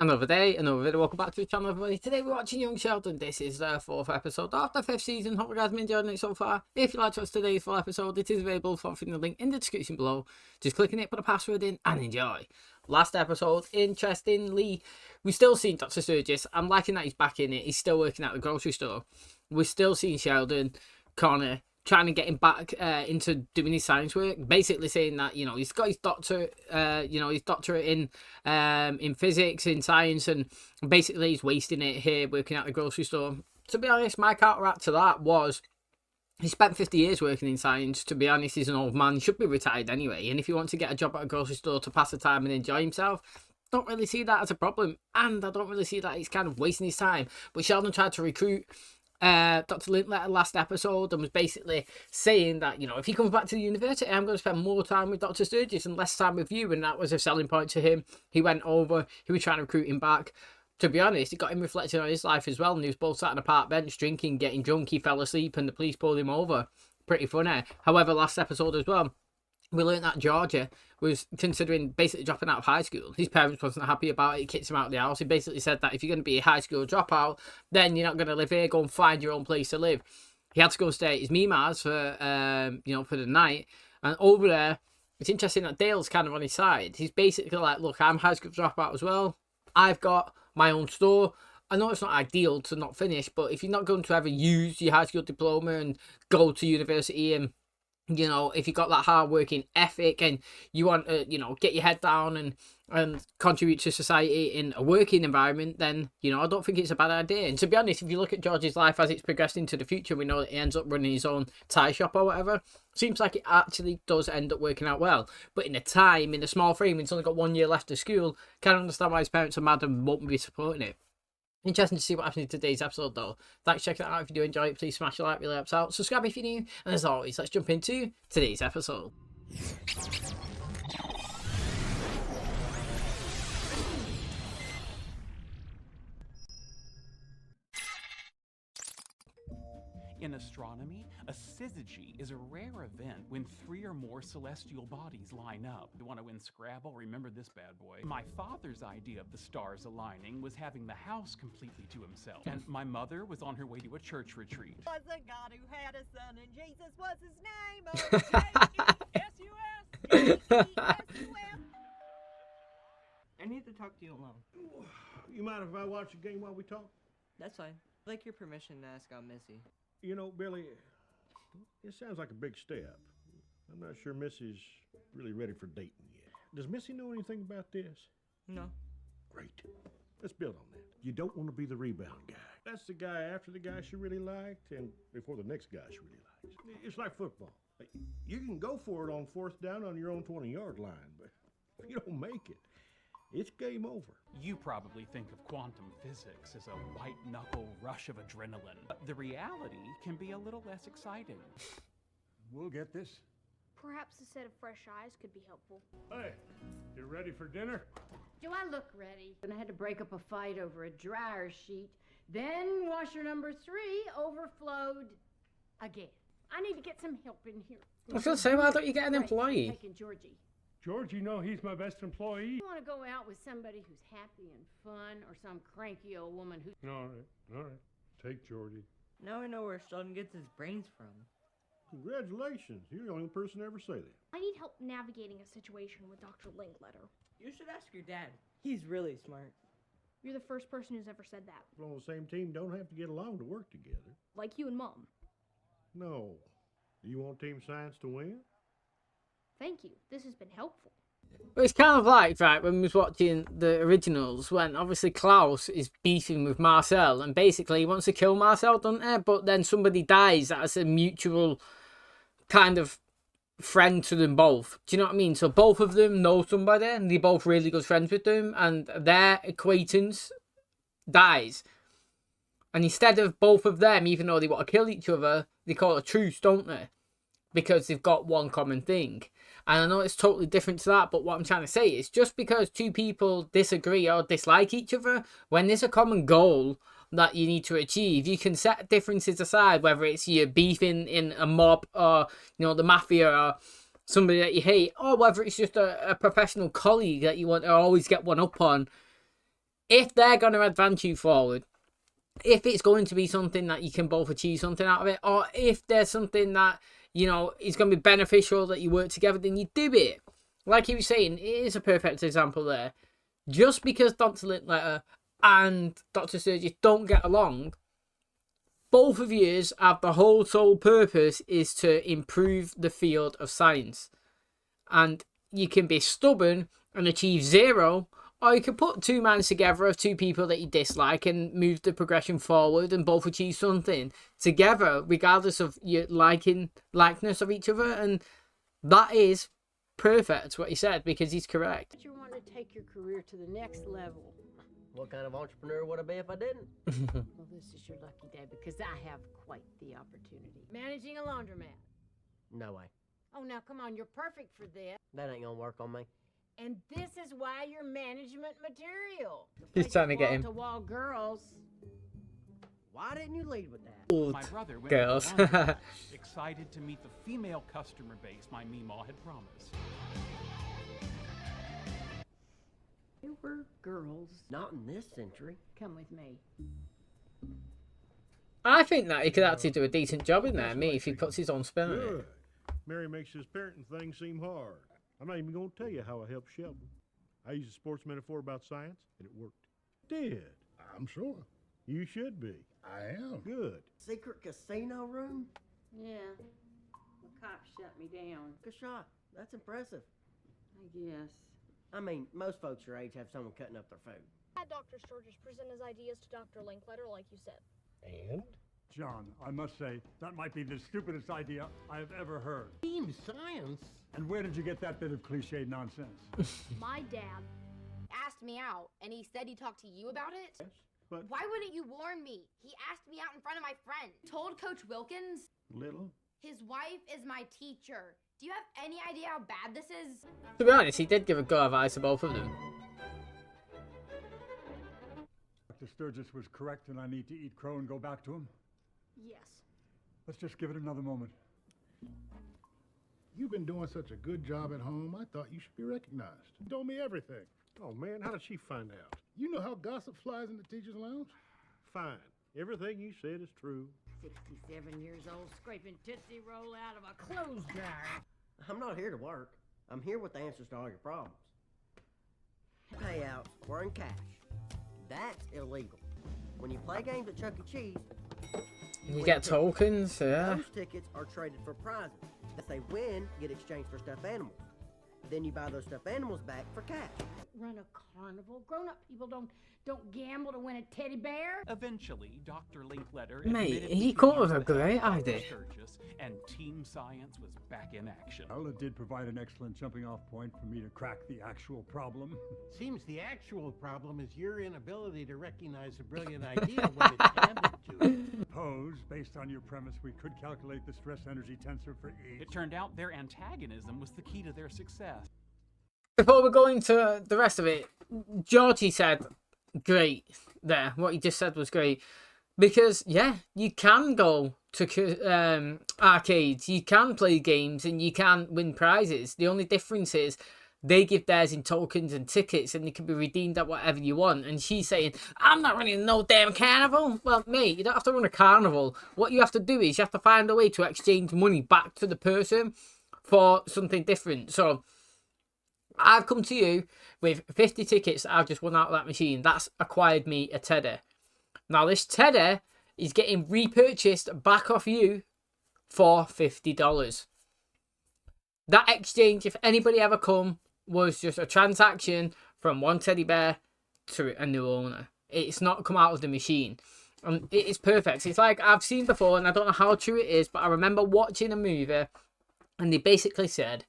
Another day, another video. Welcome back to the channel, everybody. Today we're watching Young Sheldon. This is the 4th episode of the 5th season. Hope you guys have been enjoying it so far. If you like to watch today's full episode, it is available from the link in the description below. Just click on it, put a password in, and enjoy. Last episode, interestingly, we've still seen Dr. SZYZGY. I'm liking that he's back in it. He's still working at the grocery store. We're still seeing Sheldon, Connor, trying to get him back into doing his science work, basically saying that, you know, he's got his doctorate, his doctorate in physics, in science, and basically he's wasting it here working at the grocery store. To be honest, my counteract to that was he spent 50 years working in science. To be honest, he's an old man, he should be retired anyway, and if he wants to get a job at a grocery store to pass the time and enjoy himself, don't really see that as a problem, and I don't really see that he's kind of wasting his time. But Sheldon tried to recruit Dr. Linkletter last episode and was basically saying that, you know, if he comes back to the university, I'm going to spend more time with Dr. SZYZGY and less time with you, and that was a selling point to him. He went over, he was trying to recruit him back. To be honest, it got him reflecting on his life as well, and he was both sat on a park bench drinking, getting drunk, he fell asleep and the police pulled him over. Pretty funny. However, last episode as well, we learned that Georgia was considering basically dropping out of high school. His parents wasn't happy about it. He kicked him out of the house. He basically said that if you're going to be a high school dropout, then you're not going to live here. Go and find your own place to live. He had to go stay at his MEEMAW'S for the night. And over there, it's interesting that Dale's kind of on his side. He's basically like, look, I'm a high school dropout as well. I've got my own store. I know it's not ideal to not finish, but if you're not going to ever use your high school diploma and go to university, and you know, if you've got that hard-working ethic and you want to, you know, get your head down and contribute to society in a working environment, then, you know, I don't think it's a bad idea. And to be honest, if you look at George's life as it's progressed into the future, we know that he ends up running his own tie shop or whatever. Seems like it actually does end up working out well. But in a small frame, when he's only got 1 year left of school, can't understand why his parents are mad and won't be supporting it. Interesting to see what happens in today's episode, though. Thanks for checking it out. If you do enjoy it, please smash a like, really helps out. Subscribe if you're new. And as always, let's jump into today's episode. In astronomy, a SZYZGY is a rare event when 3 or more celestial bodies line up. You want to win Scrabble? Remember this bad boy. My father's idea of the stars aligning was having the house completely to himself. And my mother was on her way to a church retreat. Was a God who had a son, and Jesus was his name. O-J-E-S-U-S. I need to talk to you alone. You mind if I watch the game while we talk? That's fine. I'd like your permission to ask out Missy. You know, Billy, it sounds like a big step. I'm not sure Missy's really ready for dating yet. Does Missy know anything about this? No. Great. Let's build on that. You don't want to be the rebound guy. That's the guy after the guy she really liked and before the next guy she really likes. It's like football. You can go for it on 4th down on your own 20-yard line, but if you don't make it, it's game over. You probably think of quantum physics as a white-knuckle rush of adrenaline, but the reality can be a little less exciting. We'll get this. Perhaps a set of fresh eyes could be helpful. Hey, you ready for dinner? Do I look ready? And I had to break up a fight over a dryer sheet. Then washer number 3 overflowed again. I need to get some help in here. I was going to say, why don't you get an Right, employee? Taking Georgie. George, you know he's my best employee. You want to go out with somebody who's happy and fun, or some cranky old woman who... All right. Take Georgie. Now I know where Sheldon gets his brains from. Congratulations. You're the only person to ever say that. I need help navigating a situation with Dr. Linkletter. You should ask your dad. He's really smart. You're the first person who's ever said that. People on the same team don't have to get along to work together. Like you and Mom. No. Do you want Team Science to win? Thank you. This has been helpful. But it's kind of like, right, when we was watching the originals, when obviously Klaus is beefing with Marcel, and basically he wants to kill Marcel, doesn't he? But then somebody dies that's a mutual kind of friend to them both. Do you know what I mean? So both of them know somebody, and they're both really good friends with them, and their acquaintance dies. And instead of both of them, even though they want to kill each other, they call a truce, don't they? Because they've got one common thing. And I know it's totally different to that, but what I'm trying to say is just because two people disagree or dislike each other, when there's a common goal that you need to achieve, you can set differences aside, whether it's you beefing in a mob or, you know, the mafia or somebody that you hate, or whether it's just a professional colleague that you want to always get one up on. if they're going to advance you forward, if it's going to be something that you can both achieve something out of it, or if there's something that, you know, is going to be beneficial that you work together, then you do it. Like he was saying, it is a perfect example there. Just because Dr. Linkletter and Dr. Sturgis don't get along, both of you have the whole sole purpose is to improve the field of science. And you can be stubborn and achieve 0, or you can put 2 minds together of 2 people that you dislike and move the progression forward and both achieve something together, regardless of your likeness of each other. And that is perfect, what he said, because he's correct. You want to take your career to the next level. What kind of entrepreneur would I be if I didn't? Well, this is your lucky day because I have quite the opportunity. Managing a laundromat. No way. Oh, now come on, you're perfect for this. That ain't gonna work on me. And this is why you're management material. He's trying to get him. Wall-to-wall girls. Why didn't you lead with that? Old My brother went girls. to the laundromat, excited to meet the female customer base my Meemaw had promised. There were girls. Not in this century. Come with me. I think that he could actually do a decent job in there, me, if he puts his own spin on it. Good. Mary makes this parenting thing seem hard. I'm not even going to tell you how I helped Sheldon. I used a sports metaphor about science, and it worked. Did. I'm sure. You should be. I am. Good. Secret casino room? Yeah. The cops shut me down. Good shot. That's impressive. I guess. I mean, most folks your age have someone cutting up their food. Had Dr. Sturgis present his ideas to Dr. Linkletter, like you said. And? John, I must say, that might be the stupidest idea I have ever heard. Team science? And where did you get that bit of cliche nonsense? My dad. Asked me out, and he said he talked to you about it? Yes, but Why wouldn't you warn me? He asked me out in front of my friend. Told Coach Wilkins little. his wife is my teacher. Do you have any idea how bad this is? To be honest, he did give a good advice to both of them. Dr. Sturgis was correct and I need to eat crow and go back to him? Yes. Let's just give it another moment. You've been doing such a good job at home, I thought you should be recognized. You told me everything. Oh, man, how did she find out? You know how gossip flies in the teacher's lounge? Fine. Everything you said is true. 67 years old, scraping Tootsie Roll out of a clothes dryer. I'm not here to work. I'm here with the answers to all your problems. Payouts were in cash. That's illegal. When you play games at Chuck E. Cheese, You get tokens, yeah. those tickets are traded for prizes. If they win, get exchanged for stuffed animals. Then you buy those stuffed animals back for cash. Run a carnival. Grown-up people don't gamble to win a teddy bear. Eventually, Dr. Linkletter Mate, admitted he that caught used with a the help great of Dr. idea. Sturgis, and team science was back in action. Well, it did provide an excellent jumping-off point for me to crack the actual problem. Seems the actual problem is your inability to recognize a brilliant idea when it's handed to you. Suppose, based on your premise, we could calculate the stress energy tensor for each. It turned out their antagonism was the key to their success. Before we go into the rest of it, Georgie said, great there. What he just said was great. Because, yeah, you can go to arcades, you can play games, and you can win prizes. The only difference is they give theirs in tokens and tickets, and they can be redeemed at whatever you want. And she's saying, I'm not running no damn carnival. Well, mate, you don't have to run a carnival. What you have to do is you have to find a way to exchange money back to the person for something different. So I've come to you with 50 tickets that I've just won out of that machine. That's acquired me a teddy. Now this teddy is getting repurchased back off you for $50. That exchange, if anybody ever come, was just a transaction from one teddy bear to a new owner. It's not come out of the machine. And it is perfect. It's like I've seen before, and I don't know how true it is, but I remember watching a movie and they basically said,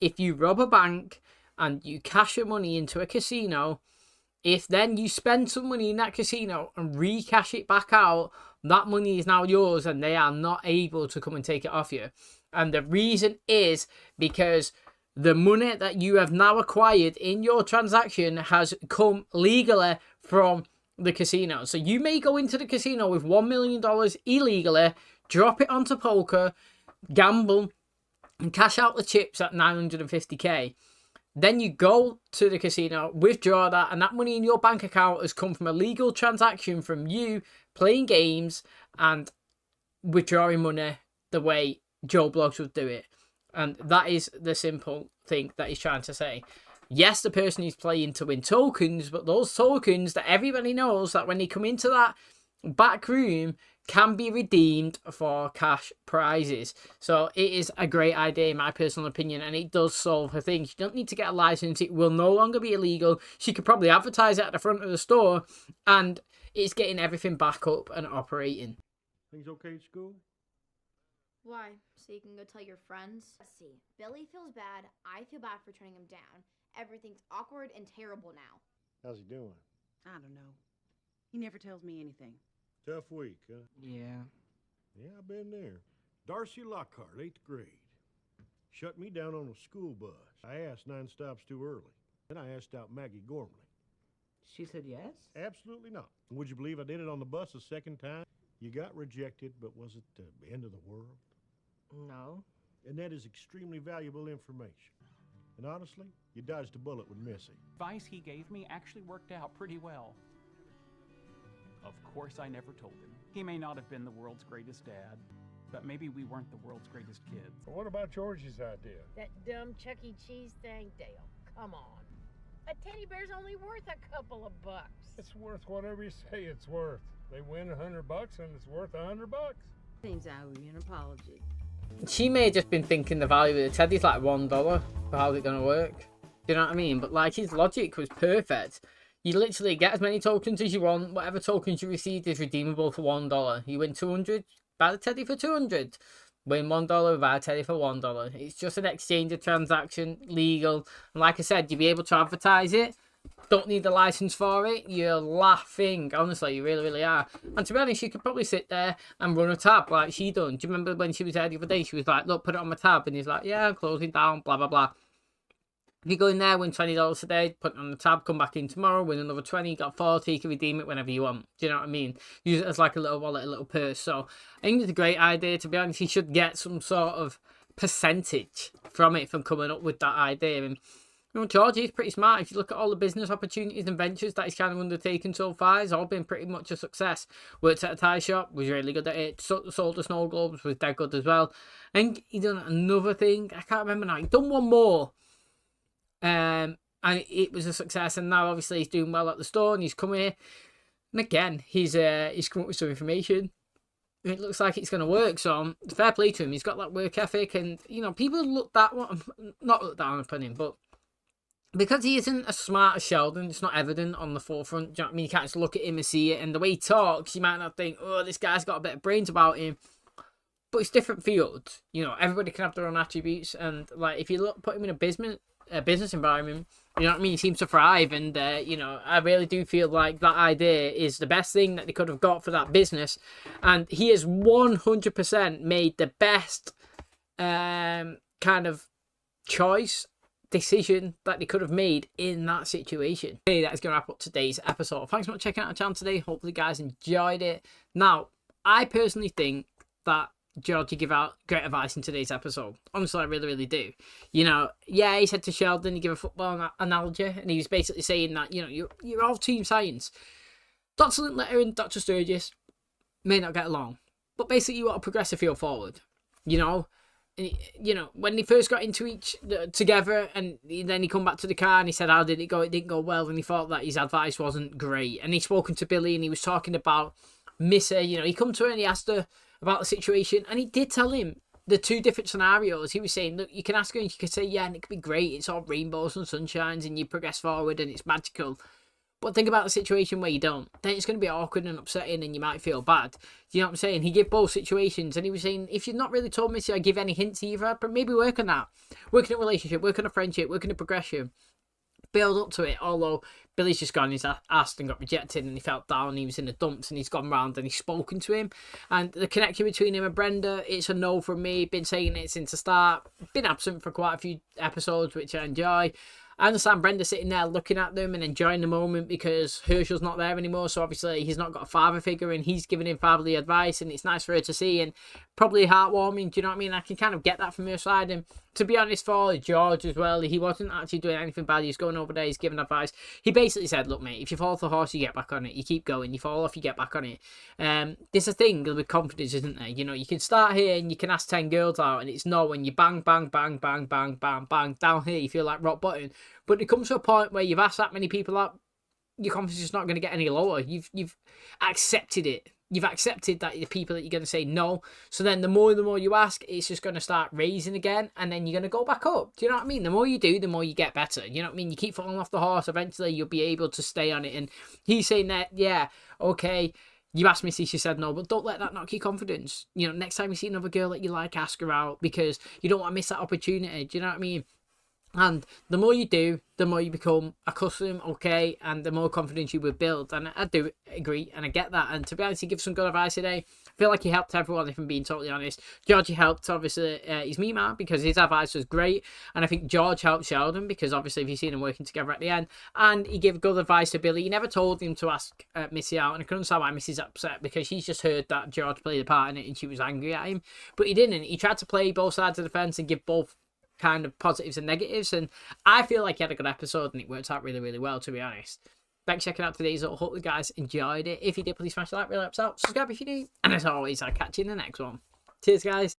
if you rob a bank and you cash your money into a casino, if then you spend some money in that casino and recash it back out, that money is now yours and they are not able to come and take it off you. And the reason is because the money that you have now acquired in your transaction has come legally from the casino. So you may go into the casino with $1 million illegally, drop it onto poker, gamble, and cash out the chips at 950k. Then you go to the casino, withdraw that, and that money in your bank account has come from a legal transaction from you playing games and withdrawing money the way Joe Blogs would do it. And that is the simple thing that he's trying to say. Yes, the person is playing to win tokens, but those tokens that everybody knows that when they come into that back room can be redeemed for cash prizes. So it is a great idea in my personal opinion, and it does solve her thing. She don't need to get a license. It will no longer be illegal. She could probably advertise it at the front of the store, and it's getting everything back up and operating. Things okay at school? Why? So you can go tell your friends? Let's see. Billy feels bad. I feel bad for turning him down. Everything's awkward and terrible now. How's he doing? I don't know. He never tells me anything. Tough week, huh? Yeah. Yeah, I've been there. Darcy Lockhart, 8th grade. Shut me down on a school bus. I asked 9 stops too early. Then I asked out Maggie Gormley. She said yes? Absolutely not. Would you believe I did it on the bus a second time? You got rejected, but was it the end of the world? No. And that is extremely valuable information. And honestly, you dodged a bullet with Missy. Advice he gave me actually worked out pretty well. Of course, I never told him. He may not have been the world's greatest dad, but maybe we weren't the world's greatest kids. What about Georgie's idea? That dumb Chuck E. Cheese thing, Dale. Come on. A teddy bear's only worth a couple of bucks. It's worth whatever you say it's worth. They win $100 and it's worth $100. Seems I owe you an apology. She may have just been thinking the value of the teddy's like $1. But how's it going to work? Do you know what I mean? But like his logic was perfect. You literally get as many tokens as you want. Whatever tokens you received is redeemable for $1. You win 200, buy the teddy for 200. Win $1, buy a teddy for $1. It's just an exchange of transaction, legal. And like I said, you'll be able to advertise it. Don't need a license for it. You're laughing. Honestly, you really, really are. And to be honest, you could probably sit there and run a tab like she done. Do you remember when she was there the other day? She was like, look, put it on my tab. And he's like, yeah, I'm closing down, blah, blah, blah. If you go in there, win $20 today, put it on the tab, come back in tomorrow, win another 20, you got 40, you can redeem it whenever you want. Do you know what I mean? Use it as like a little wallet, a little purse. So I think it's a great idea. To be honest, he should get some sort of percentage from it, from coming up with that idea. And you know, Georgie is pretty smart. If you look at all the business opportunities and ventures that he's kind of undertaken so far, it's all been pretty much a success. Worked at a tie shop, was really good at it. Sold the snow globes, was dead good as well. I think he done another thing. I can't remember now. He done one more. And it was a success, and now obviously he's doing well at the store, and he's come here, and again he's come up with some information. It looks like it's going to work, so fair play to him. He's got that work ethic, and you know, people not look down upon him, but because he isn't as smart as Sheldon, it's not evident on the forefront. Do you know what I mean? You can't just look at him and see it, and the way he talks, you might not think, oh, this guy's got a bit of brains about him. But it's different fields. You know, everybody can have their own attributes, and like if you put him in a business environment, you know what I mean, he seems to thrive. And you know, I really do feel like that idea is the best thing that they could have got for that business, and he has 100% made the best kind of decision that they could have made in that situation. Okay, that is going to wrap up today's episode. Thanks so much for checking out our channel today. Hopefully you guys enjoyed it. Now, I personally think that Georgie give out great advice in today's episode. Honestly, I really, really do. You know, yeah, he said to Sheldon, he gave a football analogy, and he was basically saying that, you know, you're all team science. Dr. Linkletter and Dr. Sturgis may not get along, but basically you want to progress the field forward. You know, and, you know, when they first got into together, and then he come back to the car and he said, how did it go? It didn't go well, and he thought that his advice wasn't great. And he's spoken to Billy, and he was talking about Missy. You know, he come to her and he asked her about the situation, and he did tell him the two different scenarios. He was saying, look, you can ask her and you can say, yeah, and it could be great, it's all rainbows and sunshines and you progress forward and it's magical, but think about the situation where you don't, then it's going to be awkward and upsetting and you might feel bad. Do you know what I'm saying? He gave both situations, and he was saying, if you've not really told Missy or give any hints either, but maybe work on that, work in a relationship, work on a friendship, work in a progression, build up to it. Although Billy's just gone, he's asked and got rejected, and he felt down, he was in the dumps, and he's gone round and he's spoken to him, and the connection between him and Brenda, it's a no from me. Been saying it since the start, been absent for quite a few episodes, which I enjoy. I understand Brenda sitting there looking at them and enjoying the moment because Herschel's not there anymore, so obviously he's not got a father figure and he's giving him fatherly advice, and it's nice for her to see. And probably heartwarming. Do you know what I mean? I can kind of get that from her side. And to be honest, for George as well, he wasn't actually doing anything bad. He's going over there, he's giving advice. He basically said, look, mate, if you fall off the horse, you get back on it. You keep going. You fall off, you get back on it. There's a thing with confidence, isn't there? You know, you can start here and you can ask 10 girls out and it's no, when you bang, bang, bang, bang, bang, bang, bang, down here, you feel like rock bottom. But it comes to a point where you've asked that many people out, your confidence is not going to get any lower. You've accepted it. You've accepted that the people that you're going to say no. So then the more you ask, it's just going to start raising again. And then you're going to go back up. Do you know what I mean? The more you do, the more you get better. You know what I mean? You keep falling off the horse. Eventually, you'll be able to stay on it. And he's saying that, yeah, okay, you asked Missy, she said no. But don't let that knock your confidence. You know, next time you see another girl that you like, ask her out. Because you don't want to miss that opportunity. Do you know what I mean? And the more you do, the more you become accustomed, okay, and the more confidence you will build. And I do agree, and I get that. And to be honest, he gives some good advice today. I feel like he helped everyone, if I'm being totally honest. Georgie helped, obviously, his MEEMAW, because his advice was great. And I think George helped Sheldon, because obviously, if you've seen them working together at the end. And he gave good advice to Billy. He never told him to ask Missy out, and I couldn't understand why Missy's upset, because she's just heard that George played a part in it, and she was angry at him. But he didn't. He tried to play both sides of the fence and give both kind of positives and negatives, and I feel like he had a good episode and it worked out really, really well, to be honest. Thanks for checking out today's little. Hope you guys enjoyed it. If you did, please smash the like, really helps out. Subscribe if you do, and as always, I'll catch you in the next one. Cheers, guys.